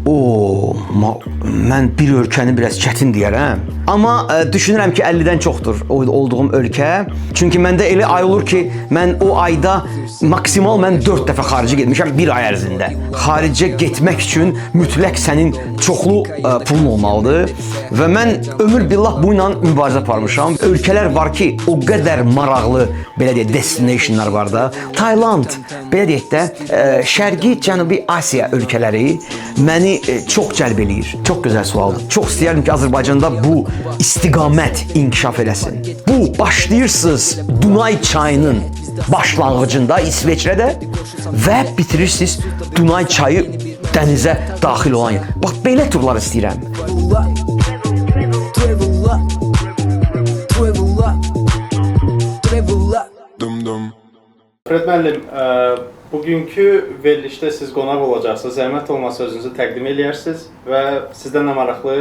Mən bir ölkəni biraz çətin deyərəm. Amma düşünürəm ki, 50-dən çoxdur olduğum ölkə. Çünki məndə elə ay olur ki, mən o ayda maksimal mən 4 dəfə xaricə getmişəm bir ay ərzində. Xaricə getmək üçün mütləq sənin çoxlu pulun olmalıdır. Və mən ömür billah bu ilə mübarizə aparmışam. Ölkələr var ki, o qədər maraqlı, belə deyək, destinationlar var da. Tayland, belə deyək də, Şərqi Cənubi Asiya ölkələri məni çox cəlb eləyir. Çox gözəl sualdır. Çox istəyərdim ki, Azərbaycanda bu istiqamət inkişaf eləsin. Bu, başlayırsınız Dunay çayının başlanğıcında İsveçrədə və bitirirsiniz Dunay çayı dənizə daxil olan yer. Bax, belə turlar istəyirəm. Fred müəllim, bugünkü verilişdə siz qonaq olacaqsınız. Zəhmət olmasa özünüzü təqdim eləyərsiniz və sizdən nə maraqlı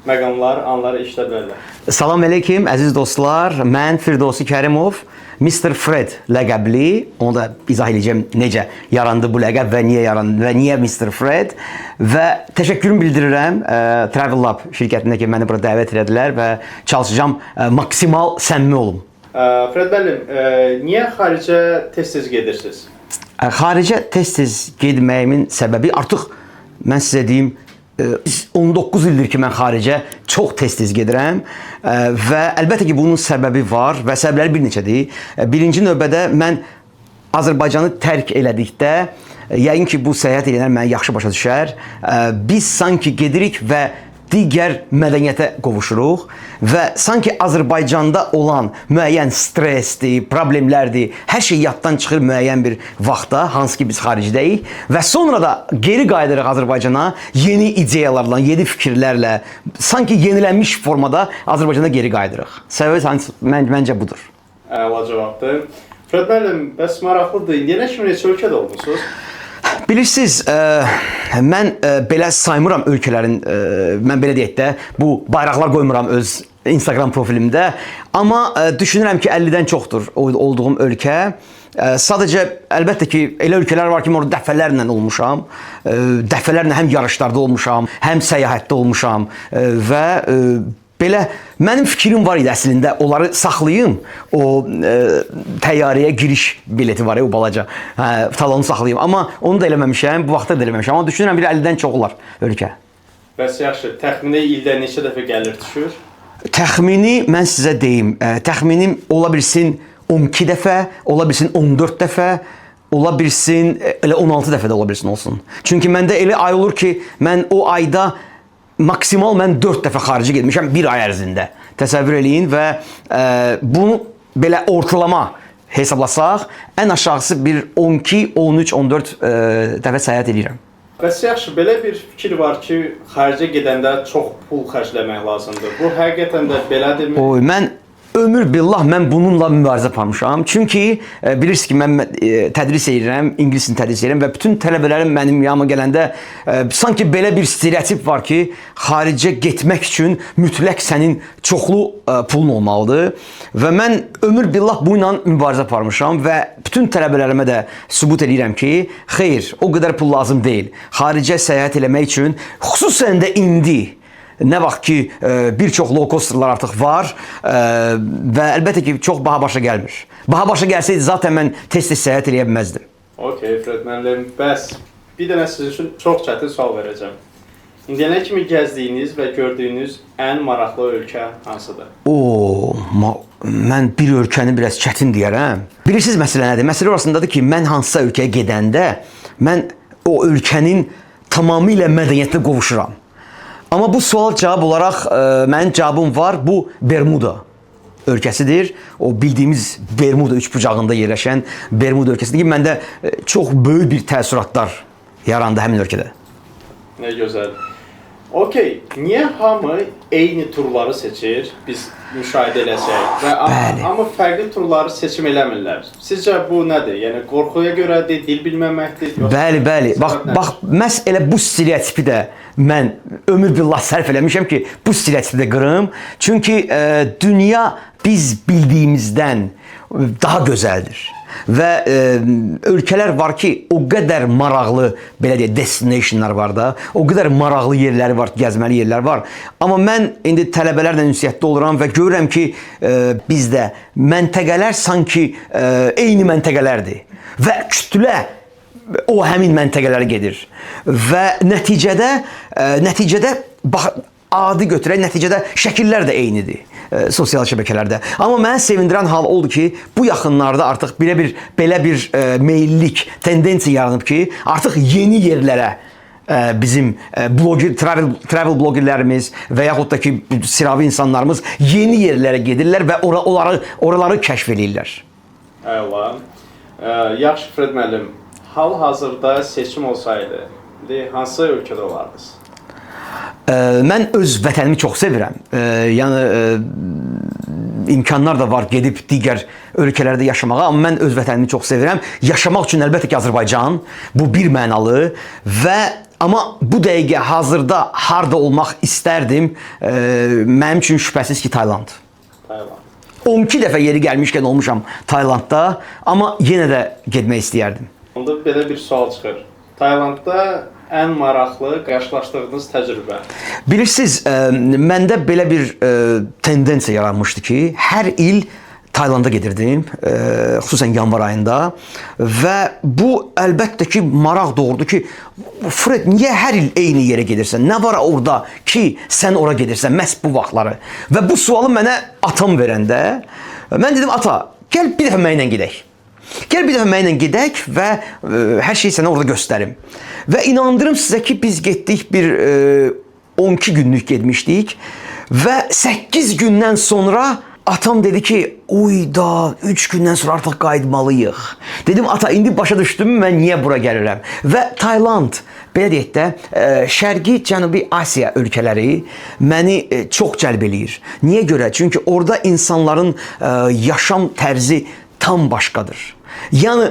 məqamlar, anları işlə bilərlər. Salam əleykum, əziz dostlar. Mən Firdevsi Kərimov, Mr. Fred ləqəbli. Onu da izah edəcəm necə yarandı bu ləqəb və niyə yarandı və niyə Mr. Fred. Və təşəkkürümü bildirirəm Travel Lab şirkətində ki, məni bura dəvət elədilər və çalışacağam maksimal səmimi olum. Fred müəllim, niyə xaricə tez-tez gedirsiniz? Xaricə tez-tez getməyimin səbəbi artıq mən sizə deyim 19 ildir ki, mən xaricə çox tez-tez gedirəm və əlbəttə ki, bunun səbəbi var və səbəbləri bir neçədir. Birinci növbədə mən Azərbaycanı tərk elədikdə, yəqin ki, bu səyahət edənlər məni yaxşı başa düşər. Biz sanki gedirik və digər mədəniyyətə qovuşuruq və sanki Azərbaycanda olan müəyyən stressdir, problemlərdir, hər şey yaddan çıxır müəyyən bir vaxtda, hansı ki biz xaricdəyik və sonra da geri qayıdırıq Azərbaycana yeni ideyalarla, yeni fikirlərlə, sanki yenilənmiş formada Azərbaycana geri qayıdırıq. Səbəbi məncə budur. Əla cavabdır. Fred müəllim, bəs maraqlıdır. İndiyə kimi neçə ölkədə olmusunuz? Bilirsiniz, mən belə saymıram ölkələrin, mən belə deyək də, bu bayraqlar qoymuram öz Instagram profilimdə. Amma düşünürəm ki, 50-dən çoxdur olduğum ölkə. Sadəcə, əlbəttə ki, elə ölkələr var ki, mən orada dəfələrlə olmuşam. Dəfələrlə həm yarışlarda olmuşam, həm səyahətdə olmuşam və belə mənim fikrim var idi əslində, onları saxlayım, o təyyarəyə giriş bileti var ya, o balaca, talonu saxlayım. Amma onu da eləməmişəm, bu vaxtda da eləməmişəm. Amma düşünürəm, bir 50-dən çox olar ölkə. Bəs yaxşı, təxmini ildə neçə dəfə gəlir düşür? Təxmini mən sizə deyim, təxminim ola bilsin 12 dəfə, ola bilsin 14 dəfə, ola bilsin elə 16 dəfə də ola bilsin olsun. Çünki məndə elə ay olur ki, mən o ayda maksimal mən 4 dəfə xaricə getmişəm bir ay ərzində. Təsəvvür eləyin və bunu belə ortalama hesablasaq, ən aşağısı bir 12, 13, 14 dəfə səyahət edirəm. Bəs yaxşı, belə bir fikir var ki, xaricə gedəndə çox pul xərcləmək lazımdır. Bu həqiqətən də belədirmi? Mən ömür billah mən bununla mübarizə aparmışam. Çünki bilirsiniz ki, mən tədris edirəm, ingilis dilini tədris edirəm və bütün tələbələrim mənim yanıma gələndə sanki belə bir stereotip var ki, xaricə getmək üçün mütləq sənin çoxlu pulun olmalıdır. Və mən ömür billah bu ilə mübarizə aparmışam və bütün tələbələrimə də sübut edirəm ki, xeyr, o qədər pul lazım deyil. Xaricə səyahət eləmək üçün, xüsusən də indi, nə vaxt ki, bir çox low-costerlar artıq var və əlbəttə ki, çox baha başa gəlmir. Baha başa gəlsəydi, zaten mən tez-tez səyahət eləyə bilməzdim. Okey, Fred müəllim, bəs bir dənə sizin üçün çox çətin sual verəcəm. İndiyənə kimi gəzdiyiniz və gördüyünüz ən maraqlı ölkə hansıdır? Mən bir ölkəni biraz çətin deyərəm. Bilirsiniz məsələ nədir? Məsələ orasındadır ki, mən hansısa ölkəyə gedəndə, mən o ölkənin tamamilə mədəniyyətinə qovuşuram. Amma bu sual cavab olaraq mənim cavabım var, bu Bermuda ölkəsidir. O bildiyimiz Bermuda üçbucağında yerləşən Bermuda ölkəsidir ki, məndə çox böyük bir təəssüratlar yarandı həmin ölkədə. Nə gözəl. Okey, niyə hamı eyni turları seçir, biz müşahidə eləsək və amma fərqli turları seçim eləmirlər? Sizcə bu nədir? Yəni qorxuya görədir, dil bilməməkdir? Bəli. Bax, məhz elə bu stereotipi də mən ömür billah sərf eləmişəm ki, bu stereotipi də qırım. Çünki dünya biz bildiyimizdən daha gözəldir. və ölkələr var ki, o qədər maraqlı belə deyək destinationlar var da, o qədər maraqlı yerləri var, gəzməli yerlər var. Amma mən indi tələbələrlə ünsiyyətdə oluram və görürəm ki, bizdə məntəqələr sanki eyni məntəqələrdir və kütlə o həmin məntəqələrə gedir və nəticədə bax, adi götürək, nəticədə şəkillər də eynidir sosial şəbəkələrdə. Amma mənə sevindirən hal oldu ki, bu yaxınlarda artıq belə bir meyillik, tendensiya yaranıb ki, artıq yeni yerlərə bizim travel blogerlərimiz və yaxud da ki, sıravi insanlarımız yeni yerlərə gedirlər və oraları kəşf edirlər. Əla. Yaxşı Fred müəllim, hal-hazırda seçim olsaydı, hansı ölkədə olardınız? Mən öz vətənimi çox sevirəm. Yəni imkanlar da var gedib digər ölkələrdə yaşamağa, amma mən öz vətənimi çox sevirəm. Yaşamaq üçün əlbəttə ki, Azərbaycan bu bir mənalı və amma bu dəqiqə hazırda harda olmaq istərdim, mənim üçün şübhəsiz ki, Tayland. 12 dəfə yeri gəlmişkən olmuşam Taylandda, amma yenə də getmək istəyərdim. Onda belə bir sual çıxır. Taylandda ən maraqlı qarşılaşdığınız təcrübə? Bilirsiniz, məndə belə bir tendensiya yaranmışdı ki, hər il Taylanda gedirdim, xüsusən yanvar ayında və bu əlbəttə ki, maraq doğurdu ki, Fred, niyə hər il eyni yerə gedirsən? Nə var orada ki, sən ora gedirsən, məhz bu vaxtları? Və bu sualı mənə atam verəndə, mən dedim, ata, gəl bir dəfə mənimlə gedək. Gəl bir dəfə mənimlə gedək və hər şeyi sənə orada göstərim. Və inandırım sizə ki, biz getdik bir 12 günlük getmişdik və 8 gündən sonra atam dedi ki, uyda 3 gündən sonra artıq qayıtmalıyıq. Dedim, ata, indi başa düşdüm mən niyə bura gəlirəm. Və Tayland, belə deyək də, Şərqi Cənubi Asiya ölkələri məni çox cəlb eləyir. Niyə görə? Çünki orada insanların yaşam tərzi tam başqadır. Yəni,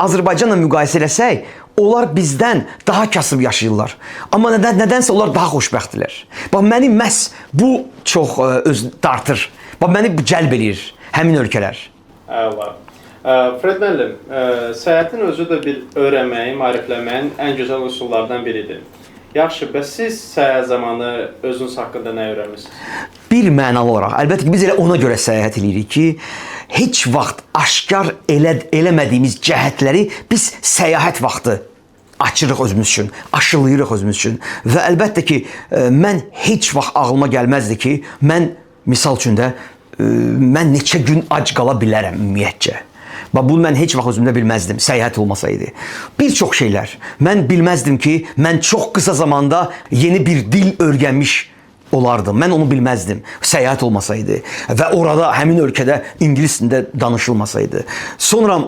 Azərbaycanla müqayisə eləsək, onlar bizdən daha kasıb yaşayırlar. Amma nədənsə onlar daha xoşbəxtdirlər. Bax, məni məhz bu çox dartır. Bax, məni cəlb eləyir həmin ölkələr. Əla. Fred müəllim, səyahətin özü də bir öyrənməyin, maariflənməyin ən gözəl üsullardan biridir. Yaxşı, bəs siz səyahət zamanı özünüz haqqında nə öyrənmişsiniz? Bir mənalı olaraq, əlbəttə ki, biz elə ona görə səyahət edirik ki, heç vaxt aşkar eləmədiyimiz cəhətləri biz səyahət vaxtı açırıq özümüz üçün, aşılayırıq özümüz üçün. Və əlbəttə ki, mən heç vaxt ağlıma gəlməzdi ki, mən, misal üçün də, mən neçə gün ac qala bilərəm ümumiyyətcə. Bunu mən heç vaxt özümdə bilməzdim, səyahət olmasaydı. Bir çox şeylər. Mən bilməzdim ki, mən çox qısa zamanda yeni bir dil öyrənmiş olardım. Mən onu bilməzdim, səyahət olmasaydı və orada, həmin ölkədə ingilis dilində danışılmasaydı. Sonra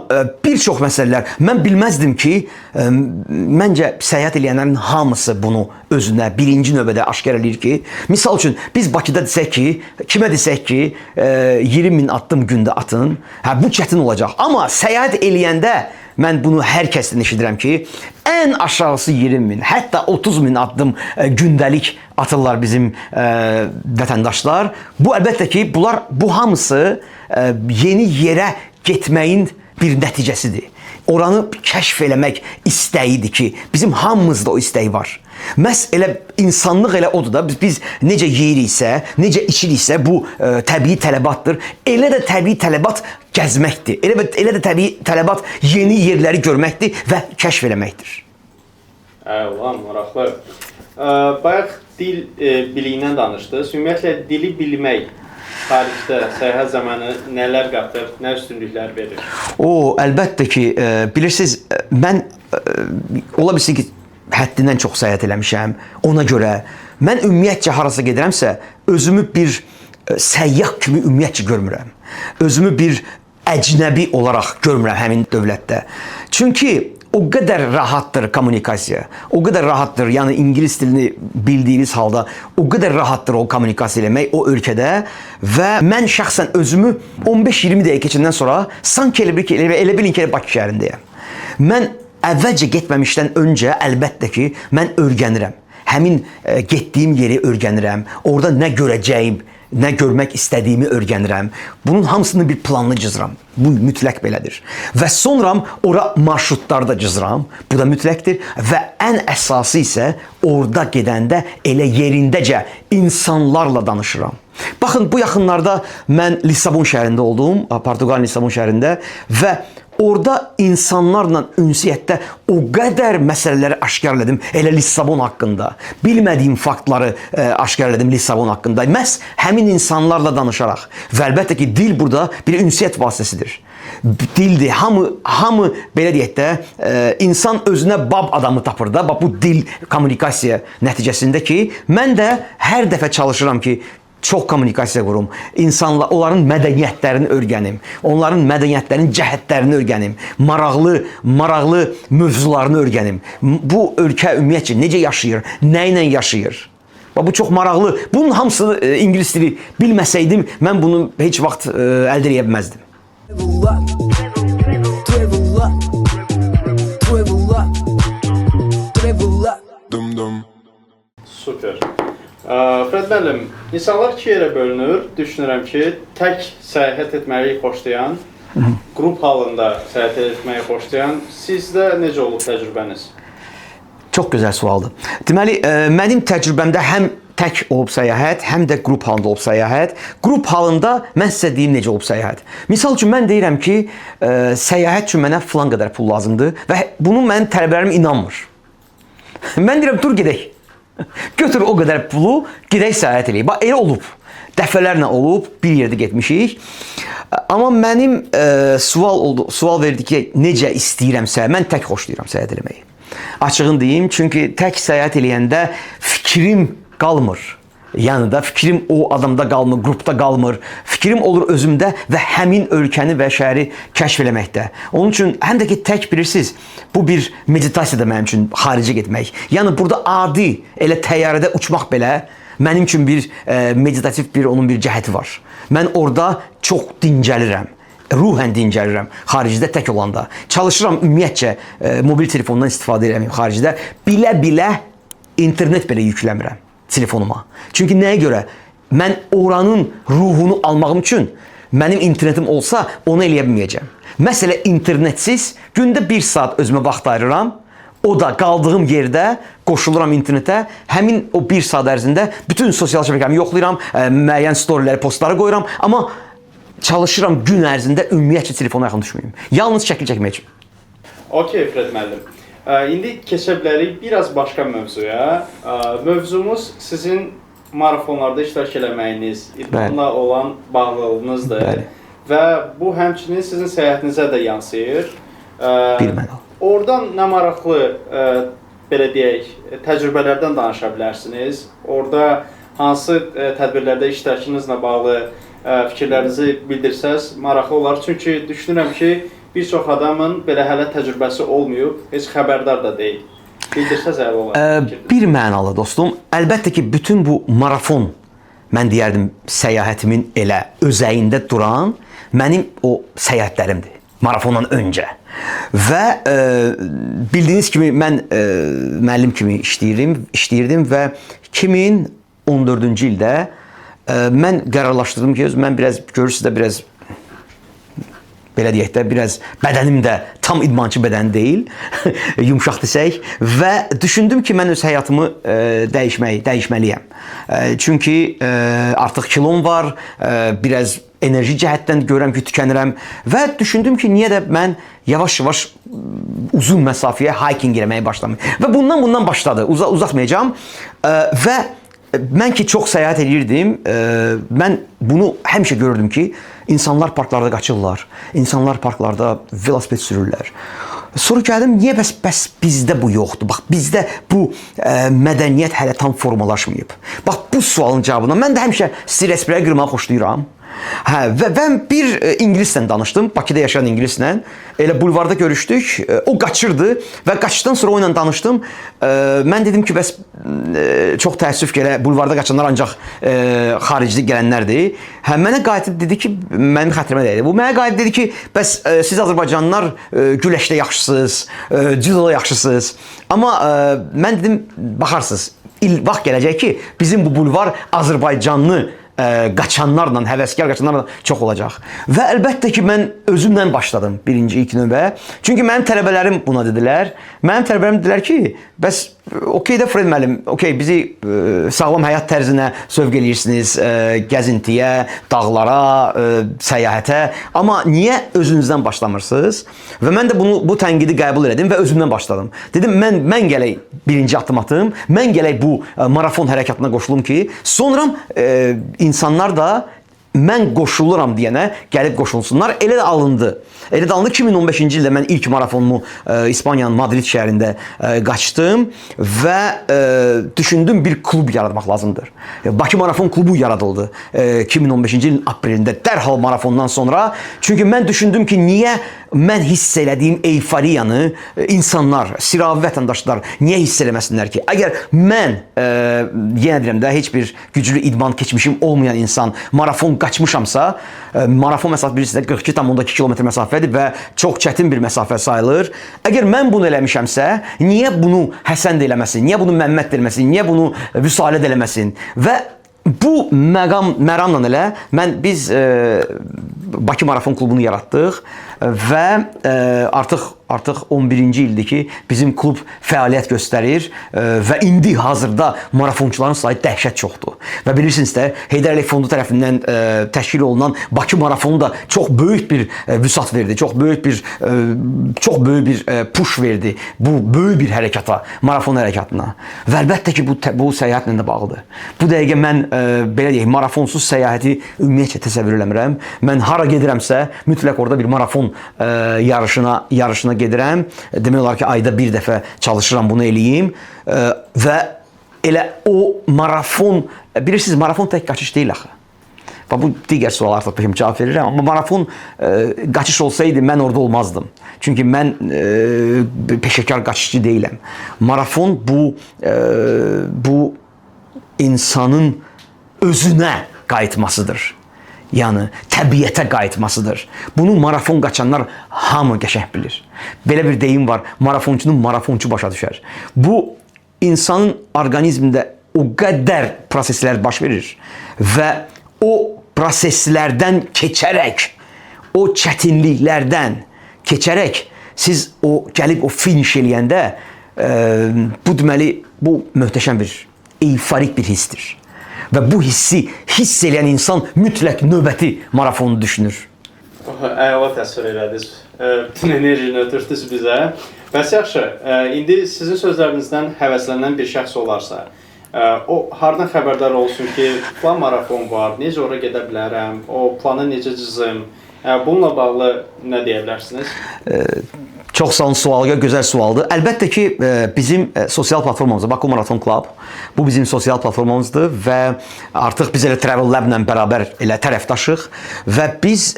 bir çox məsələlər, mən bilməzdim ki, məncə səyahət eləyənlərin hamısı bunu özünə birinci növbədə aşkar eləyir ki, misal üçün, biz Bakıda desək ki, kimə desək ki, 20 min addım gündə atın, bu çətin olacaq. Amma səyahət eləyəndə, mən bunu hər kəsdən eşidirəm ki, ən aşağısı 20 min, hətta 30 min addım gündəlik atırlar bizim vətəndaşlar. Bu, əlbəttə ki, bu hamısı yeni yerə getməyin bir nəticəsidir. Oranı kəşf eləmək istəyidir ki, bizim hamımızda o istəyi var. Məhz elə insanlıq elə odur da, biz necə yeyiriksə, necə içiriksə, bu təbii tələbatdır. Elə də təbii tələbat gəzməkdir. Elə də təbii tələbat yeni yerləri görməkdir və kəşf eləməkdir. Əla, maraqlı. Bayaq dil biliyindən danışdınız. Ümumiyyətlə, dili bilmək tarixdə, səyahət zamanı nələr qatır, nə üstünlüklər verir? Əlbəttə ki, bilirsiniz, mən ola bilsin ki, həddindən çox səyahət eləmişəm. Ona görə mən ümumiyyətcə harasa gedirəmsə, özümü bir səyyah kimi ümumiyyətcə görmürəm. Özümü bir əcnəbi olaraq görmürəm həmin dövlətdə. Çünki o qədər rahatdır kommunikasiya, o qədər rahatdır, yəni ingilis dilini bildiyiniz halda, o qədər rahatdır o kommunikasiya eləmək o ölkədə və mən şəxsən özümü 15-20 dəqiqə keçəndən sonra sanki elə bilin ki, Bakı şəhərindəyəm. Mən əvvəlcə getməmişdən öncə əlbəttə ki, mən öyrənirəm. Həmin getdiyim yeri öyrənirəm. Orada nə görəcəyim nə görmək istədiyimi öyrənirəm. Bunun hamısını bir planlı cızıram. Bu mütləq belədir. Və sonra ora marşrutlar da cızıram. Bu da mütləqdir və ən əsası isə orada gedəndə elə yerindəcə insanlarla danışıram. Baxın, bu yaxınlarda mən Lissabon şəhərində oldum, Portuqaliyanın Lissabon şəhərində və orada insanlarla ünsiyyətdə o qədər məsələləri aşkarladım, elə Lissabon haqqında. Bilmədiyim faktları aşkarladım Lissabon haqqında. Məhz həmin insanlarla danışaraq. Və əlbəttə ki, dil burada bir ünsiyyət vasitəsidir. Dildir. Hamı belə deyək də, insan özünə bab adamı tapır da. Bu dil kommunikasiya nəticəsində ki, mən də hər dəfə çalışıram ki, çox kommunikasiya qurum. İnsanlar, onların mədəniyyətlərini öyrənim. Onların mədəniyyətlərinin cəhətlərini öyrənim. Maraqlı mövzularını öyrənim. Bu ölkə ümumiyyətcə necə yaşayır, nə ilə yaşayır? Bu çox maraqlı. Bunun hamısını ingilis dili bilməsəydim, mən bunu heç vaxt əldə edə bilməzdim. Super. Fərid müəllim, insanlar iki yerə bölünür. Düşünürəm ki, tək səyahət etməyi xoşlayan, qrup halında səyahət etməyi xoşlayan, sizdə necə olub təcrübəniz? Çox gözəl sualdır. Deməli, mənim təcrübəmdə həm tək olub səyahət, həm də qrup halında olub səyahət. Qrup halında mən sizə deyim necə olub səyahət. Misal üçün, mən deyirəm ki, səyahət üçün mənə filan qədər pul lazımdır və bunu mənim tələbələrim inanmır. Mən deyirəm, dur gedək. Götür o qədər pulu, gedək səyahət eləyək. Bax, elə olub. Dəfələrlə olub, bir yerdə getmişik. Amma mənim sual verdi ki, necə istəyirəmsə, mən tək xoşlayıram səyahət eləməyi. Açığını deyim, çünki tək səyahət eləyəndə fikrim qalmır. Yanında fikrim o adamda qalmır, qrupda qalmır. Fikrim olur özümdə və həmin ölkəni və şəhəri kəşf eləməkdə. Onun üçün həm də ki, tək bilirsiniz, bu bir meditasiyadır mənim üçün xaricə getmək. Yəni burada adi, elə təyyarədə uçmaq belə mənim üçün bir meditativ onun bir cəhəti var. Mən orada çox dincəlirəm. Ruhən dincəlirəm xaricdə tək olanda. Çalışıram ümumiyyətcə mobil telefondan istifadə eləməyim xaricdə. Bilə-bilə internet belə yükləmirəm telefonuma. Çünki nəyə görə? Mən oranın ruhunu almağım üçün mənim internetim olsa onu eləyə bilməyəcəm. Məsələ internetsiz gündə 1 saat özümə vaxt ayırıram. O da qaldığım yerdə qoşuluram internetə. Həmin o 1 saat ərzində bütün sosial şəbəkəmi yoxlayıram, müəyyən storyləri, postları qoyuram. Amma çalışıram gün ərzində ümumiyyətcə telefona yaxın düşməyim. Yalnız şəkil çəkmək üçün. Okey, Fərid müəllim. İndi keçə bilərik biraz başqa mövzuya. Mövzumuz sizin marafonlarda iştirak eləməyiniz, idmanla olan bağlılığınızdır. Bəli. Və bu həmçinin sizin səyahətinizə də yansıyır. Bir mənada. Oradan nə maraqlı, belə deyək, təcrübələrdən danışa bilərsiniz. Orada hansı tədbirlərdə iştirakınızla bağlı fikirlərinizi bildirsəz maraqlı olar. Çünki düşünürəm ki, bir çox adamın belə hələ təcrübəsi olmayıb, heç xəbərdar da deyil. Bildirsəz əla olar. Bir mənalı dostum, əlbəttə ki, bütün bu marafon, mən deyərdim, səyahətimin elə özəyində duran mənim o səyahətlərimdir. Marafondan öncə. Və bildiyiniz kimi mən müəllim kimi işləyirdim və 2014-cü ildə mən qərarlaşdırdım ki, mən görürsünüz də biraz belə deyək də, biraz bədənim də tam idmançı bədən deyil, yumşaq desək və düşündüm ki, mən öz həyatımı dəyişməliyəm. Çünki artıq kilom var, biraz enerji cəhətdən görürəm ki, tükənirəm və düşündüm ki, niyə də mən yavaş-yavaş uzun məsafəyə hiking eləməyə başlamayım. Və bundan başladı, uzatmayacağım və mən ki, çox səyahət edirdim, mən bunu həmişə görürdüm ki, insanlar parklarda qaçırlar, insanlar parklarda velosiped sürürlər. Sonra gəldim, niyə bəs bizdə bu yoxdur? Bax, bizdə bu mədəniyyət hələ tam formalaşmayıb. Bax, bu sualın cavabına mən də həmişə stress-birə qırmağı xoşlayıram. Və mən bir ingilislə danışdım, Bakıda yaşayan ingilislə. Elə bulvarda görüşdük, o qaçırdı və qaçdıqdan sonra o ilə danışdım. Mən dedim ki, bəs çox təəssüf ki, elə bulvarda qaçanlar ancaq xaricli gələnlərdir. Mənə qayıtıb dedi ki, mənim xətrimə deyildi. Bu mənə qayıtıb dedi ki, bəs siz Azərbaycanlılar güləşdə yaxşısınız, judoda yaxşısınız. Amma mən dedim, baxarsınız, vaxt gələcək ki, bizim bu bulvar Azərbaycanlı qaçanlarla, həvəskar qaçanlarla çox olacaq. Və əlbəttə ki, mən özümlə başladım ilk növbə. Çünki mənim tələbələrim buna dedilər. Mənim tələbələrim dedilər ki, bəs okey də Fred müəllim, okey bizi sağlam həyat tərzinə sövq eləyirsiniz, gəzintiyə, dağlara, səyahətə. Amma niyə özünüzdən başlamırsınız? Və mən də bu tənqidi qəbul elədim və özümdən başladım. Dedim, mən gələk birinci addım atım, mən gələk bu marafon hərəkatına qoşulum ki, sonra insanlar da mən qoşuluram deyənə gəlib qoşulsunlar. Elə də alındı. Elə də alındı 2015-ci ildə mən ilk marafonumu İspaniyanın Madrid şəhərində qaçdım və düşündüm bir klub yaratmaq lazımdır. Bakı Marafon klubu yaradıldı 2015-ci ilin aprelində dərhal marafondan sonra. Çünki mən düşündüm ki, niyə mən hiss elədiyim euforiyanı insanlar, sıravi vətəndaşlar niyə hiss eləməsinlər ki? Əgər mən, yenə deyirəm də, heç bir güclü idman keçmişim olmayan insan marafon qaçmışamsa, marafon məsafə bilirsiniz 42,2 kilometr məsafədir və çox çətin bir məsafə sayılır. Əgər mən bunu eləmişəmsə, niyə bunu Həsən də eləməsin, niyə bunu Məmməd də eləməsin, niyə bunu Vüsalə də eləməsin? Və bu məramla elə biz Bakı Marafon klubunu yaratdıq və artıq 11-ci ildir ki, bizim klub fəaliyyət göstərir və indi hazırda marafonçuların sayı dəhşət çoxdur. Və bilirsiniz də, Heydər Əliyev Fondu tərəfindən təşkil olunan Bakı Marafonu da çox böyük bir vüsat verdi, çox böyük bir push verdi bu böyük bir hərəkata, marafon hərəkatına. Və əlbəttə ki, bu səyahətlə də bağlıdır. Bu dəqiqə mən belə deyək, marafonsuz səyahəti ümumiyyətlə təsəvvür eləmirəm. Mən hara gedirəmsə, mütləq orada bir marafon yarışına gedirəm. Demək olar ki, ayda bir dəfə çalışıram bunu eləyim. Və elə o marafon, bilirsiniz, marafon tək qaçış deyil axı. Bu digər sual artıq peşəm cavab verirəm. Amma marafon qaçış olsaydı mən orada olmazdım. Çünki mən peşəkar qaçışçı deyiləm. Marafon bu insanın özünə qayıtmasıdır. Yəni, təbiətə qayıtmasıdır. Bunu marafon qaçanlar hamı qəşəng bilir. Belə bir deyim var, marafonçunun marafonçu başa düşər. Bu, insanın orqanizmində o qədər proseslər baş verir və o proseslərdən keçərək, o çətinliklərdən keçərək, siz gəlib o finiş eləyəndə, bu deməli, bu möhtəşəm bir, eyforik bir hissdir. Və bu hissi hiss eləyən insan mütləq növbəti marafonu düşünür. Əla təsvir elədiniz. Bütün enerjini ötürdünüz bizə. Bəs yaxşı, indi sizin sözlərinizdən həvəslənən bir şəxs olarsa, o hardan xəbərdar olsun ki, plan marafon var, necə ora gedə bilərəm, o planı necə cızım, bununla bağlı nə deyə bilərsiniz? Çox sağ olun, sualı, gözəl sualdır. Əlbəttə ki, bizim sosial platformamızdır, Baku Marathon Club. Bu bizim sosial platformamızdır və artıq biz elə Travel Lab-la bərabər elə tərəfdaşıq və biz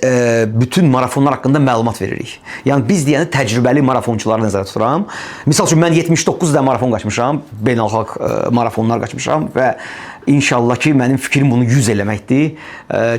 bütün marafonlar haqqında məlumat veririk. Yəni, biz deyəni təcrübəli marafonçuları nəzərdə tuturam. Misal üçün, mən 79 də marafon qaçmışam, beynəlxalq marafonlar qaçmışam və İnşallah ki, mənim fikrim bunu 100 eləməkdir.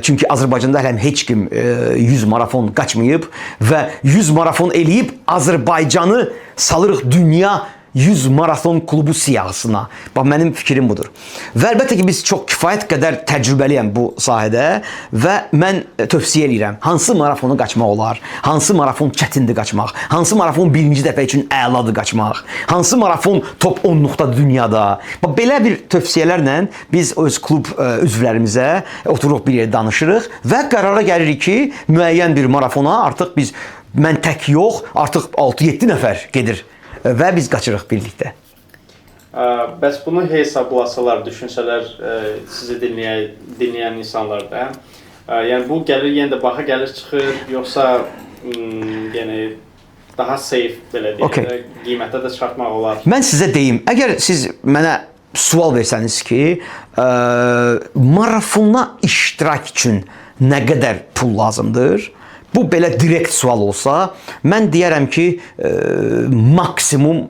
Çünki Azərbaycanda hələm heç kim 100 marafon qaçmayıb və 100 marafon eləyib Azərbaycanı salırıq dünya 100 maraton klubu siyahısına. Bax, mənim fikrim budur. Və əlbəttə ki, biz çox kifayət qədər təcrübəliyəm bu sahədə və mən tövsiyə edirəm. Hansı marafonu qaçmaq olar? Hansı marafon çətindir qaçmaq? Hansı marafon birinci dəfə üçün əladır qaçmaq? Hansı marafon top 10-luqda dünyada? Bax, belə bir tövsiyələrlə biz öz klub üzvlərimizə oturuq bir yerdə danışırıq və qərara gəlirik ki, müəyyən bir marafona artıq mən tək yox, artıq 6-7 nəfər gedir. Və biz qaçırıq birlikdə. Bəs bunu hesablasalar, düşünsələr sizi dinləyən insanlar da, yəni bu gəlir, yenə də baha gəlir çıxır, yoxsa yəni daha safe, belə deyək, qiymətə də çıxartmaq olar? Mən sizə deyim, əgər siz mənə sual versəniz ki, marafona iştirak üçün nə qədər pul lazımdır? Bu belə direkt sual olsa, mən deyərəm ki, maksimum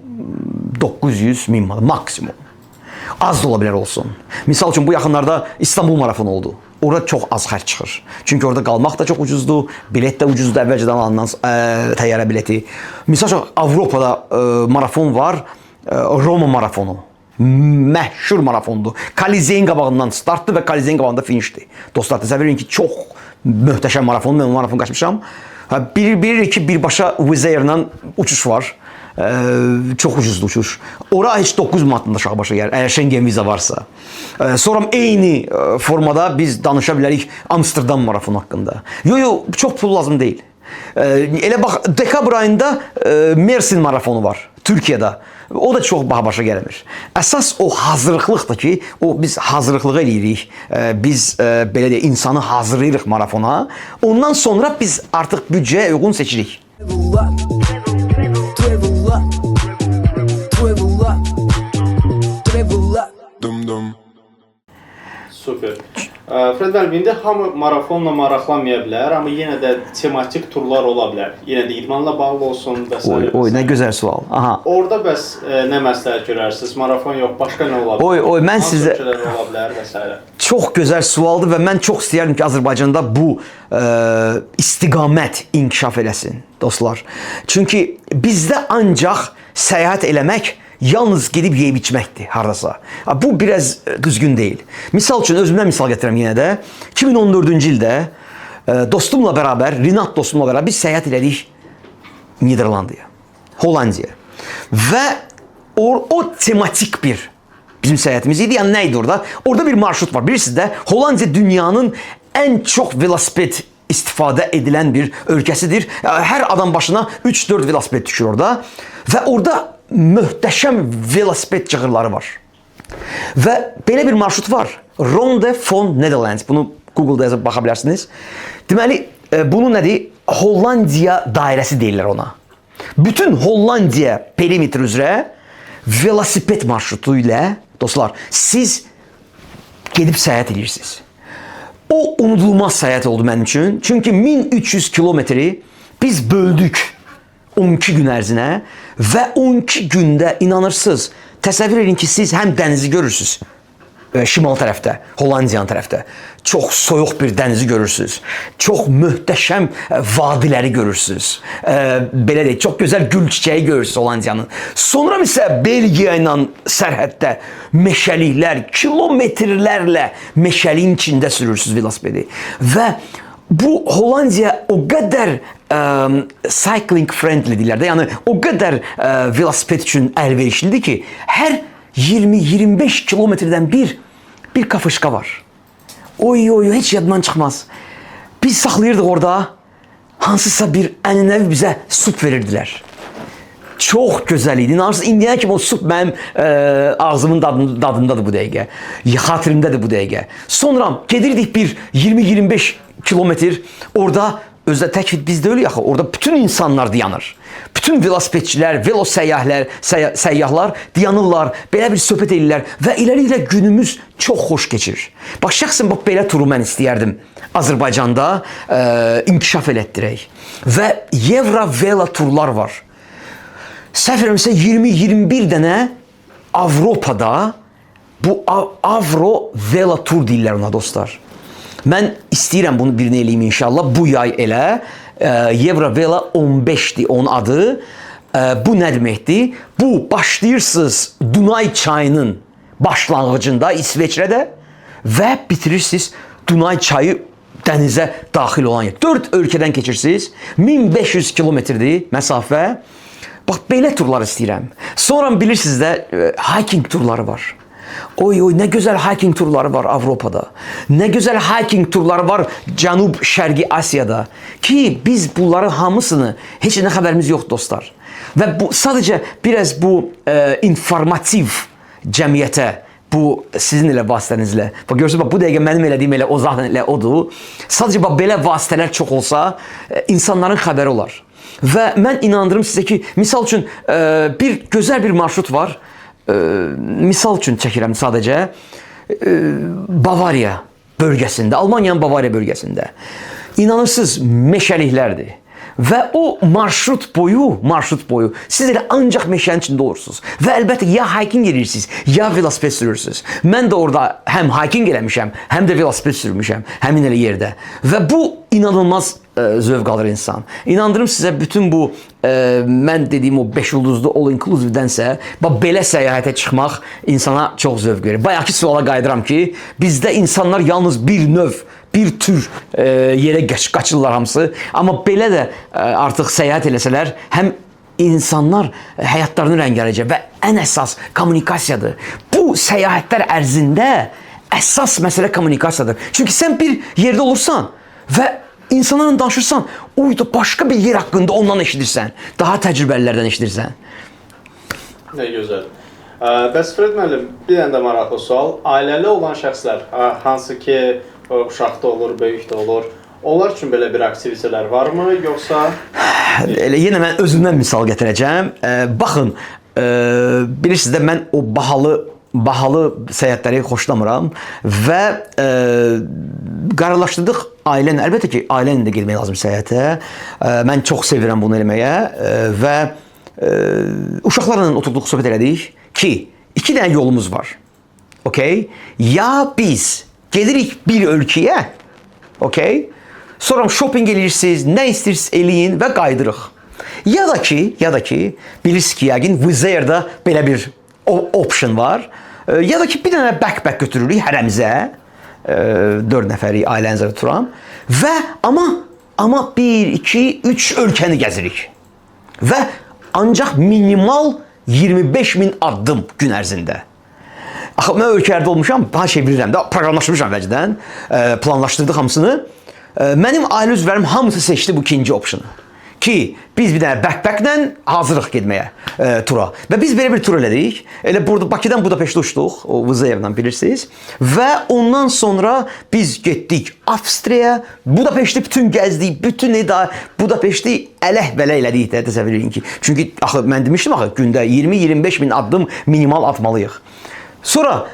900.000 manat, maksimum. Az da ola bilər olsun. Misal üçün, bu yaxınlarda İstanbul marafonu oldu. Orada çox az xərc çıxır. Çünki orada qalmaq da çox ucuzdur, bilet də ucuzdur, əvvəlcədən alınan təyyarə bileti. Misal üçün, Avropada marafon var, Roma marafonu. Məşhur marafondur. Kolizeyin qabağından startdı və Kolizeyin qabağında finişdi. Dostlar, təsəvvür edin ki, çox möhtəşəm marafon. Mən o marafon qaçmışam. Bilirik ki, birbaşa Wizz Air-la uçuş var. Çox ucuzdur uçuş. Ora heç 9 manatında aşağı başa gəlir, əgər Schengen viza varsa. Sonra eyni formada biz danışa bilərik Amsterdam marafonu haqqında. Yo, çox pul lazım deyil. Elə bax, dekabr ayında Mersin marafonu var Türkiyədə. O da çox baha başa gəlmir. Əsas o hazırlıqlıqdır ki, biz hazırlıqlığı eləyirik. Biz belə deyək, insanı hazırlayırıq marafona. Ondan sonra biz artıq büdcəyə uyğun seçirik. Super. Fred müəllim, indi hamı marafonla maraqlanmaya bilər, amma yenə də tematik turlar ola bilər. Yenə də idmanla bağlı olsun və s. Oy, nə gözəl sual. Aha. Orada bəs nə məsləhət görərsiniz? Marafon yox, başqa nə ola bilər? Oy, mən sizə ola bilər və s. Çox gözəl sualdır və mən çox istəyərdim ki, Azərbaycanda bu istiqamət inkişaf eləsin, dostlar. Çünki bizdə ancaq səyahət eləmək yalnız gedib yeyib içməkdir hardasa. Bu biraz düzgün deyil. Misal üçün özümdən misal gətirəm yenə də. 2014-cü ildə dostumla bərabər, Rinat dostumla bərabər biz səyahət elədik Niderlandiyaya, Hollandiyaya. Və o tematik bir bizim səyahətimiz idi. Yəni nə idi orada? Orada bir marşrut var. Bilirsiniz də, Hollandiya dünyanın ən çox velosiped istifadə edilən bir ölkəsidir. Hər adam başına 3-4 velosiped düşür orada. Və orada möhtəşəm velosiped cığırları var. Və belə bir marşrut var. Ronde van Nederland. Bunu Google-da yazıb baxa bilərsiniz. Deməli, bunu nədir? Hollandiya dairəsi deyirlər ona. Bütün Hollandiya perimetri üzrə velosiped marşrutu ilə, dostlar, siz gedib səyahət edirsiniz. O unudulmaz səyahət oldu mənim üçün. Çünki 1300 kilometri biz böldük 12 gün ərzinə və 12 gündə inanırsınız, təsəvvür edin ki, siz həm dənizi görürsünüz, şimal tərəfdə, Hollandiyanın tərəfdə. Çox soyuq bir dənizi görürsünüz. Çox möhtəşəm vadiləri görürsünüz. Belə deyək, çox gözəl gül çiçəyi görürsünüz Hollandiyanın. Sonra isə Belgiya ilə sərhəddə meşəliklər, kilometrlərlə meşəliyin içində sürürsünüz velosipedi. Və bu Hollandiya o qədər cycling friendly deyirlər də, yəni o qədər velosiped üçün əlverişlidir ki, hər 20-25 kilometrdən bir kafışka var. Oy, heç yaddan çıxmaz. Biz saxlayırdıq orada, hansısa bir ənənəvi bizə sup verirdilər. Çox gözəl idi. İnanırsınız, indiyənə kimi o sup mənim ağzımın dadındadır bu dəqiqə. Xatirimdədir bu dəqiqə. Sonra gedirdik bir 20-25 kilometr orada. Özdə tək biz deyilik axı, orada bütün insanlar dayanır. Bütün velosipedçilər, səyyahlar dayanırlar, belə bir söhbət edirlər və iləri günümüz çox xoş keçir. Bax, şəxsən belə turu mən istəyərdim Azərbaycanda inkişaf elətdirək. Və Evrovelo turlar var. Səhv eləmirəmsə 20-21 dənə Avropada bu Avrovelo tur deyirlər ona, dostlar. Mən istəyirəm bunu birini eləyim inşallah. Bu yay elə. Evrovelo 15-dir onun adı. Bu nə deməkdir? Bu, başlayırsınız Dunay çayının başlanğıcında İsveçrədə və bitirirsiniz Dunay çayı dənizə daxil olan yer. 4 ölkədən keçirsiniz. 1500 kilometrdir məsafə. Bax, belə turlar istəyirəm. Sonra bilirsiniz də, hiking turları var. Oy, nə gözəl hiking turları var Avropada. Nə gözəl hiking turları var Cənub-Şərqi Asiyada. Ki biz bunların hamısını heç nə xəbərimiz yoxdur, dostlar. Və bu sadəcə biraz bu informativ cəmiyyətə, bu sizin elə vasitənizlə. Bax, görürsünüz, bu dəqiqə mənim elədiyim elə o zaten elə odur. Sadəcə belə vasitələr çox olsa, insanların xəbəri olar. Və mən inandırım sizə ki, misal üçün gözəl bir marşrut var. Misal üçün çəkirəm sadəcə, Bavariya bölgəsində, Almaniyanın Bavariya bölgəsində. İnanırsınız, meşəliklərdir. və o marşrut boyu siz elə ancaq meşənin içində olursunuz. Və əlbəttə ya hiking edirsiniz, ya velosiped sürürsünüz. Mən də orada həm hiking eləmişəm, həm də velosiped sürmüşəm həmin elə yerdə. Və bu inanılmaz zövq alır insan. İnandırım sizə bütün bu mən dediyim o 5 ulduzlu all inclusive-dənsə belə səyahətə çıxmaq insana çox zövq verir. Bayaqki suala qayıdıram ki, bizdə insanlar yalnız bir növ, bir tür yerə qaçırlar hamısı. Amma belə də artıq səyahət eləsələr, həm insanlar həyatlarını rəngarəcə və ən əsas kommunikasiyadır. Bu səyahətlər ərzində əsas məsələ kommunikasiyadır. Çünki sən bir yerdə olursan və insanlarla danışırsan, uyda başqa bir yer haqqında ondan eşidirsən, daha təcrübəlilərdən eşidirsən. Nə gözəl. Bəs Fred müəllim, bir dənə də maraqlı sual. Ailəli olan şəxslər, hansı ki uşaqda olur, böyükdə olur, onlar üçün belə bir aktivitelər varmı, yoxsa? Yenə mən özümdən misal gətirəcəm. Baxın, bilirsiniz də mən o bahalı səyahətləri xoşlamıram və qararlaşdırdıq ailəni, əlbəttə ki, ailəni də getmək lazım səyahətə. Mən çox sevirəm bunu eləməyə və uşaqlarla oturduq, söhbət elədik ki, 2 dənə yolumuz var. Okay? Ya biz gedirik bir ölkəyə, okay? Sonra shopping eləyirsiniz, nə istəyirsiniz eləyin və qaydırıq. Ya da ki, bilirsiniz ki, yəqin Wizz Air-da belə bir option var. Ya da ki, bir dənə backpack götürürük hərəmizə, 4 nəfərik ailənizə tuturam və amma 1, 2, 3 ölkəni gəzirik. Və ancaq minimal 25.000 addım gün ərzində. Axı, mən ölkələrdə olmuşam, daha şey bilirəm də, proqramlaşdırmışam vəcdən, planlaşdırdıq hamısını. Mənim ailə üzvlərim hamısı seçdi bu ikinci optionu. Ki, biz bir dənə backpacklə hazırıq getməyə tura. Və biz belə bir tur elədik. Elə burada Bakıdan Budapeştə uçduq, o Wizz Air-dan bilirsiniz. Və ondan sonra biz getdik Avstriyaya, Budapeşti bütün gəzdik, bütün Budapeşti ələh-bələ elədik də, təsəvvür edin ki. Çünki axı mən demişdim axı, gündə 20-25 min addım minimal atmalıyıq. Sonra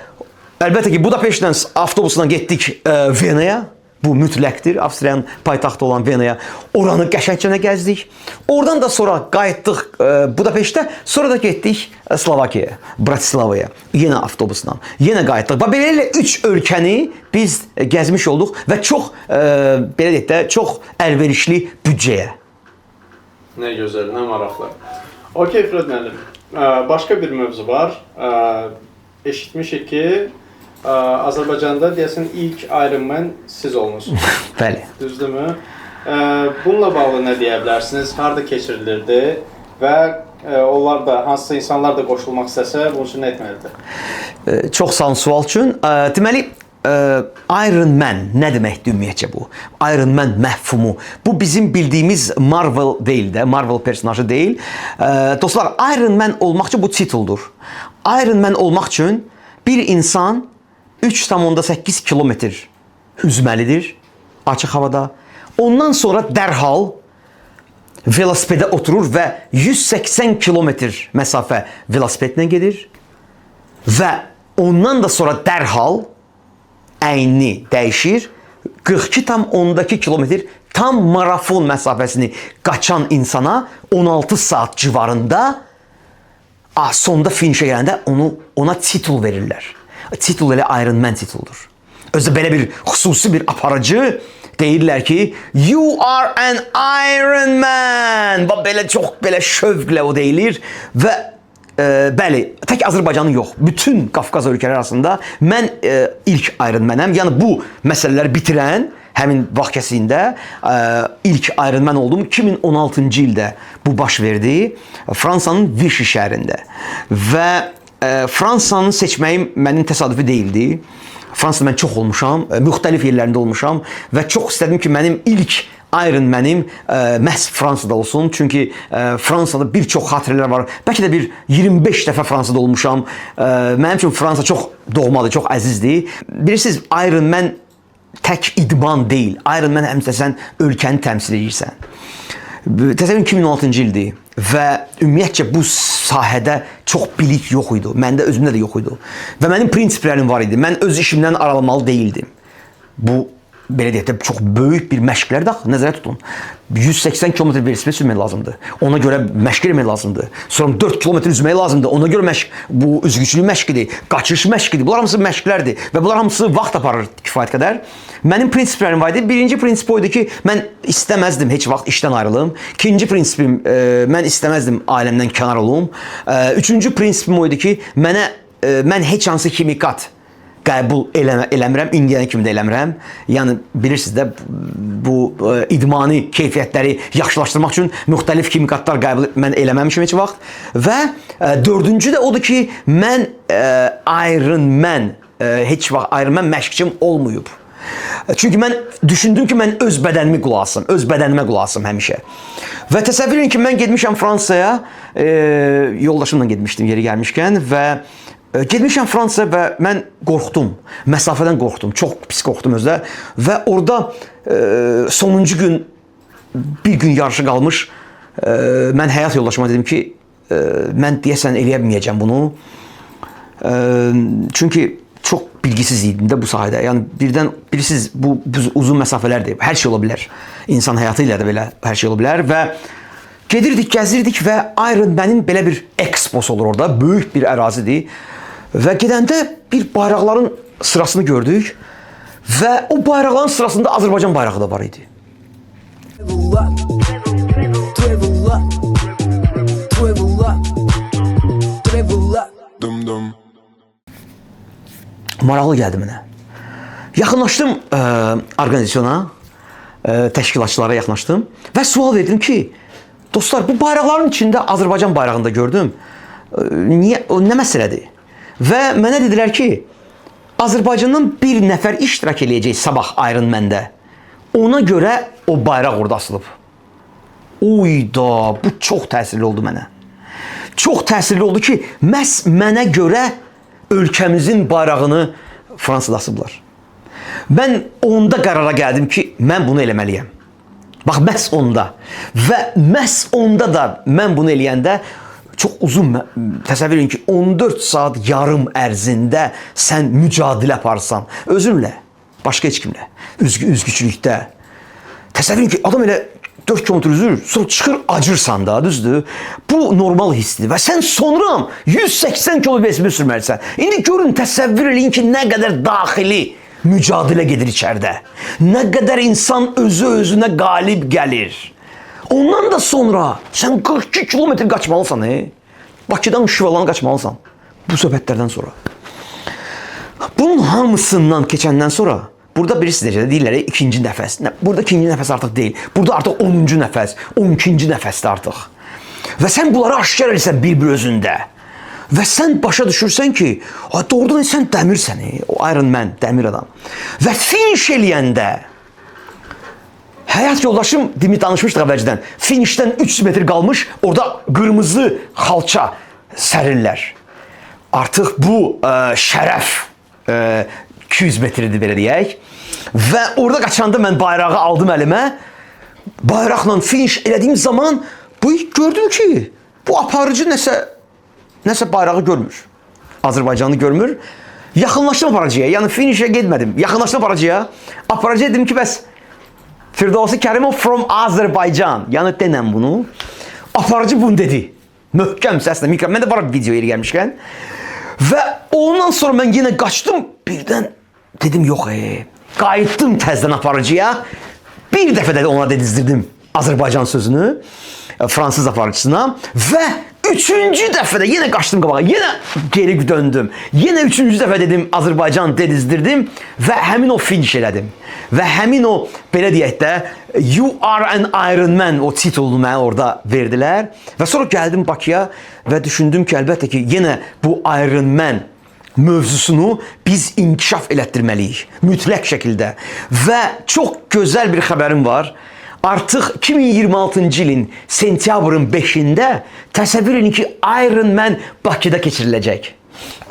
əlbəttə ki, Budapeştdən avtobusla getdik Venaya. Bu mütləqdir. Avstriyanın paytaxtı olan Venaya. Oranı qəşəngcə gəzdik. Oradan da sonra qayıtdıq Budapeştə. Sonra da getdik Slovakiyaya, Bratislavaya. Yenə avtobusla. Yenə qayıtdıq. Beləliklə 3 ölkəni biz gəzmiş olduq və çox, belə deyək də, çox əlverişli büdcəyə. Nə gözəl, nə maraqlı. Okey, Fred müəllim. Başqa bir mövzu var. Eşitmişik ki, Azərbaycanda deyəsən ilk Ironman siz olmusunuz. Bəli. Düzdürmü? Bununla bağlı nə deyə bilərsiniz? Harda keçirilirdi və onlar da, hansısa insanlar da qoşulmaq istəsə, bunun üçün nə etməlidir? Çox sağ olun sual üçün. Deməli, Ironman nə deməkdir ümumiyyətcə bu? Ironman məfhumu. Bu bizim bildiyimiz Marvel deyil də, Marvel personajı deyil. Dostlar, Ironman olmaq üçün bu tituldur. Ironman olmaq üçün bir insan 3,8 kilometr üzməlidir açıq havada. Ondan sonra dərhal velosipedə oturur və 180 kilometr məsafə velosipedlə gedir və ondan da sonra dərhal əynini dəyişir. 42,2 kilometr tam marafon məsafəsini qaçan insana 16 saat civarında sonda finişə gələndə ona titul verirlər. Titul elə Ironman tituludur. Özü belə bir xüsusi bir aparıcı deyirlər ki, you are an Ironman. Belə çox belə şövqlə o deyilir və bəli, tək Azərbaycanın yox, bütün Qafqaz ölkələri arasında mən ilk Ironmanəm. Yəni bu məsələləri bitirən həmin vaxt kəsiyində ilk Ironman oldum. 2016-cı ildə bu baş verdi Fransanın Vichy şəhərində və Fransanı seçməyim mənim təsadüfi deyildi. Fransada mən çox olmuşam, müxtəlif yerlərində olmuşam və çox istədim ki, mənim ilk Ironmanim məhz Fransada olsun. Çünki Fransada bir çox xatirələr var. Bəlkə də bir 25 dəfə Fransada olmuşam. Mənim üçün Fransa çox doğmadır, çox əzizdir. Bilirsiniz, Ironman tək idman deyil. Ironman həmçə sən ölkəni təmsil edirsən. Təsəvvürün 2016-cı ildir və ümumiyyətcə bu sahədə çox bilik yox idi. Məndə özümdə də yox idi. Və mənim prinsiplərim var idi. Mən öz işimdən aralamalı deyildim. Bu belə deyək də çox böyük bir məşqlər də nəzərə tutun. 180 km velosiped sürmək lazımdır. Ona görə məşq etmək lazımdır. Sonra 4 km üzmək lazımdır. Ona görə məşq, bu üzgüçülük məşqidir, qaçış məşqidir. Bunlar hamısı məşqlərdir və bunlar hamısı vaxt aparır kifayət qədər. Mənim prinsiplərim var idi. Birinci prinsip oydu ki, mən istəməzdim heç vaxt işdən ayrılım. İkinci prinsipim, mən istəməzdim ailəmdən kənar olum. Üçüncü prinsipim oydu ki, mən heç hansı kimikat qəbul eləmirəm, indiyənə kimi də eləmirəm. Yəni bilirsiniz də bu idmani keyfiyyətləri yaxşılaşdırmaq üçün müxtəlif kimikatlar qəbul mən eləməmişəm heç vaxt. Və dördüncü də odur ki, mən Ironman heç vaxt Ironman məşqçim olmayıb. Çünki mən düşündüm ki, mən öz bədənimi qulaq asım, öz bədənimə qulaq asım həmişə. Və təsəvvür edin ki, mən getmişəm Fransaya, yoldaşımla getmişdim yeri gəlmişkən və getmişəm Fransaya və mən qorxdum, məsafədən qorxdum, çox pis qorxdum özdə və orada sonuncu gün, bir gün yarışı qalmış, mən həyat yoldaşıma dedim ki, mən deyəsən eləyə bilməyəcəm bunu, çünki çox bilgisiz idim də bu sahədə. Yəni birdən bilirsiniz bu uzun məsafələrdir. Hər şey ola bilər. İnsan həyatı ilə də belə hər şey ola bilər və gedirdik, gəzirdik və Ironman'in belə bir eksposu olur orada. Böyük bir ərazidir. Və gedəndə bir bayraqların sırasını gördük və o bayraqların sırasında Azərbaycan bayrağı da var idi. Maraqlı gəldi mənə. Yaxınlaşdım orqanizasiyona, təşkilatçılara yaxınlaşdım və sual verdim ki, dostlar, bu bayraqların içində Azərbaycan bayrağını da gördüm. Nə məsələdir? Və mənə dedilər ki, Azərbaycandan bir nəfər iştirak eləyəcək sabah Ironman'də. Ona görə o bayraq orada asılıb. Uyda, bu çox təsirli oldu mənə. Çox təsirli oldu ki, məhz mənə görə ölkəmizin bayrağını Fransada asıblar. Mən onda qərara gəldim ki, mən bunu eləməliyəm. Bax, məhz onda. Və məhz onda da mən bunu eləyəndə çox uzun, təsəvvür edin ki, 14 saat yarım ərzində sən mücadilə aparsan. Özünlə, başqa heç kimlə, üzgüçülükdə. Təsəvvür edin ki, adam elə 4 kilometr üzür, sonra çıxır, acırsan da, düzdür? Bu normal hissdir və sən sonra 180 kilometr sürməlisən. İndi görün, təsəvvür edin ki, nə qədər daxili mücadilə gedir içəridə. Nə qədər insan özü-özünə qalib gəlir. Ondan da sonra sən 42 kilometr qaçmalısan. Bakıdan Şüvalan qaçmalısan. Bu söhbətlərdən sonra. Bunun hamısından keçəndən sonra burada birisi necə deyirlər, ikinci nəfəs. Burada ikinci nəfəs artıq deyil. Burada artıq 10-cu nəfəs, 12-ci nəfəsdir artıq. Və sən bunları aşkar edirsən bir-bir özündə. Və sən başa düşürsən ki, doğrudan sən dəmirsən, o Ironman, dəmir adam. Və finish eləyəndə, həyat yoldaşım Dimit danışmışdıq əvvəlcədən, finişdən 300 metr qalmış, orada qırmızı xalça sərirlər. Artıq bu şərəf 200 metridir belə deyək. Və orada qaçanda mən bayrağı aldım əlimə. Bayraqla finish elədiyim zaman gördüm ki, bu aparıcı nəsə bayrağı görmür. Azərbaycanı görmür. Yaxınlaşdım aparıcıya. Yəni finishə getmədim. Yaxınlaşdım aparıcıya. Aparıcıya dedim ki, bəs Firdevsi Kərimov from Azərbaycan. Yəni denəm bunu. Aparıcı bunu dedi. Möhkəm səslə, mikrofon. Mən də var video yeri gəlmişkən. Və ondan sonra mən yenə qaçdım. Birdən dedim, yox, qayıtdım təzdən aparıcıya. Bir dəfə də ona dedizdirdim Azərbaycan sözünü. Fransız aparıcısına. Və üçüncü dəfə də yenə qaçdım qabağa. Yenə geri döndüm. Yenə üçüncü dəfə dedim Azərbaycan dedizdirdim. Və həmin o finish elədim. Və həmin o, belə deyək də, You are an Ironman o titulunu mənə orada verdilər. Və sonra gəldim Bakıya və düşündüm ki, əlbəttə ki, yenə bu Ironman mövzusunu biz inkişaf elətdirməliyik. Mütləq şəkildə. Və çox gözəl bir xəbərim var. Artıq 2026-cı ilin sentyabrın 5-də təsəvvür edin ki, Ironman Bakıda keçiriləcək.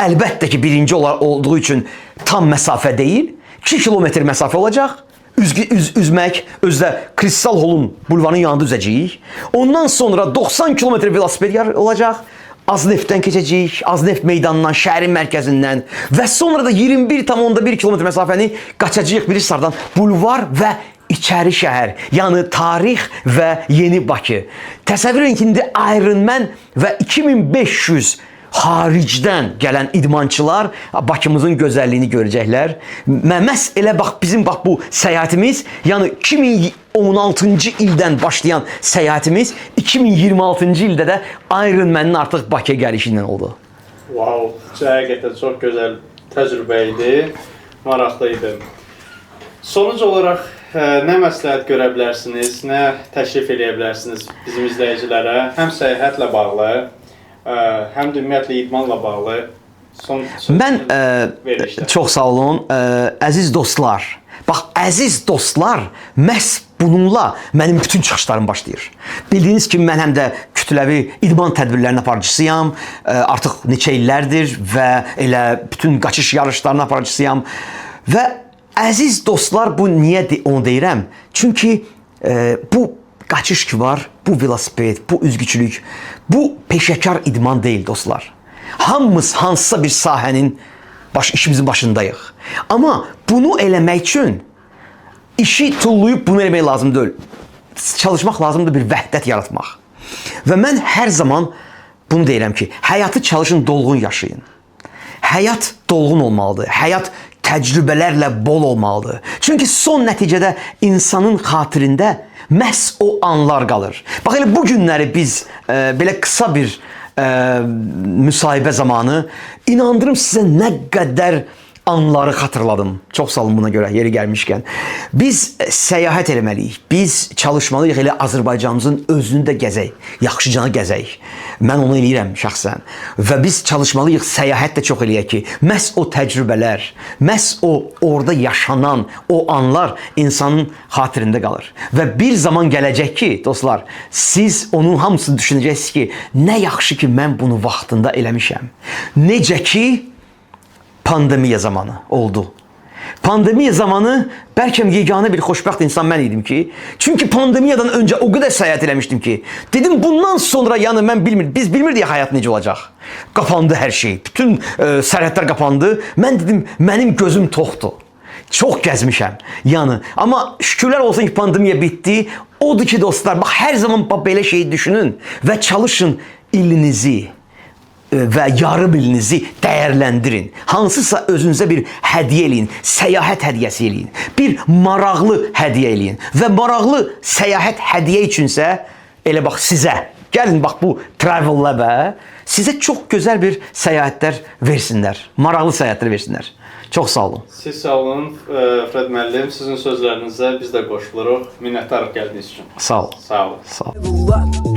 Əlbəttə ki, birinci olduğu üçün tam məsafə deyil, 2 kilometr məsafə olacaq. Üzmək, özdə Kristal Holun bulvarının yanında üzəcəyik. Ondan sonra 90 kilometr velosiped olacaq. Aznefdən keçəcəyik, Azneft meydanından, şəhərin mərkəzindən və sonra da 21,1 kilometr məsafəni qaçacağıq Birisardan bulvar və içəri şəhər, yəni tarix və yeni Bakı. Təsəvvür edin ki, indi Ironman və 2500 xaricdən gələn idmançılar Bakımızın gözəlliyini görəcəklər. Məhz elə bax bizim bax bu səyahətimiz, yəni 2016-cı ildən başlayan səyahətimiz 2026-cı ildə də Ironman-in artıq Bakıya gəlişi ilə oldu. Wow, həqiqətən çox gözəl təcrübə idi, maraqlı idi. Sonuc olaraq nə məsləhət görə bilərsiniz, nə təklif edə bilərsiniz bizim izləyicilərə, həm səyahətlə bağlı, həm də ümumiyyətlə idmanla bağlı son Mən verilişlər. çox sağ olun, əziz dostlar. Bax, əziz dostlar, məhz bununla mənim bütün çıxışlarım başlayır. Bildiyiniz kimi mən həm də kütləvi idman tədbirlərinin aparıcısıyam. Artıq neçə illərdir və elə bütün qaçış yarışlarının aparıcısıyam. Və əziz dostlar, bu niyə onu deyirəm? Çünki bu qaçış ki var, bu velosiped, bu üzgüçülük, bu peşəkar idman deyil dostlar. Hamımız hansısa bir sahənin işimizin başındayıq. Amma bunu eləmək üçün işi tullayıb bunu eləmək lazım deyil. Çalışmaq lazımdır, bir vəhdət yaratmaq. Və mən hər zaman bunu deyirəm ki, həyatı çalışın, dolğun yaşayın. Həyat dolğun olmalıdır. Həyat təcrübələrlə bol olmalıdır. Çünki son nəticədə insanın xatirində məhz o anlar qalır. Bax, elə bu günləri biz belə qısa bir müsahibə zamanı inandırım sizə nə qədər anları xatırladım. Çox sağ olun buna görə, yeri gəlmişkən. Biz səyahət eləməliyik. Biz çalışmalıyıq, elə Azərbaycanımızın özünü də gəzək. Yaxşıcana gəzək. Mən onu eləyirəm şəxsən. Və biz çalışmalıyıq, səyahət də çox eləyək ki, məhz o təcrübələr, məhz o orada yaşanan o anlar insanın xatirində qalır. Və bir zaman gələcək ki, dostlar, siz onun hamısını düşünəcəksiniz ki, nə yaxşı ki, mən bunu vaxtında eləmişəm. Necə ki, pandemiya zamanı oldu. Pandemiya zamanı bəlkə yeganə bir xoşbəxt insan mən idim ki, çünki pandemiyadan öncə o qədər səyahət eləmişdim ki, dedim bundan sonra yəni mən bilmirdim, biz bilmirdik həyat necə olacaq. Qapandı hər şey, bütün sərhədlər qapandı. Mən dedim, mənim gözüm toxdur. Çox gəzmişəm. Yəni, amma şükürlər olsun ki, pandemiya bitdi. Odur ki, dostlar, bax hər zaman belə şeyi düşünün və çalışın ilinizi və yarım ilinizi dəyərləndirin. Hansısa özünüzə bir hədiyyə eləyin, səyahət hədiyyəsi eləyin. Bir maraqlı hədiyyə eləyin. Və maraqlı səyahət hədiyyə üçünsə, elə bax sizə, gəlin bax bu Travel Lab-ə, sizə çox gözəl bir səyahətlər versinlər. Maraqlı səyahətlər versinlər. Çox sağ olun. Siz sağ olun, Fred müəllim. Sizin sözlərinizə biz də qoşuluruq. Minnətdarıq gəldiyiniz üçün. Sağ olun. Sağ olun. Sağ olun.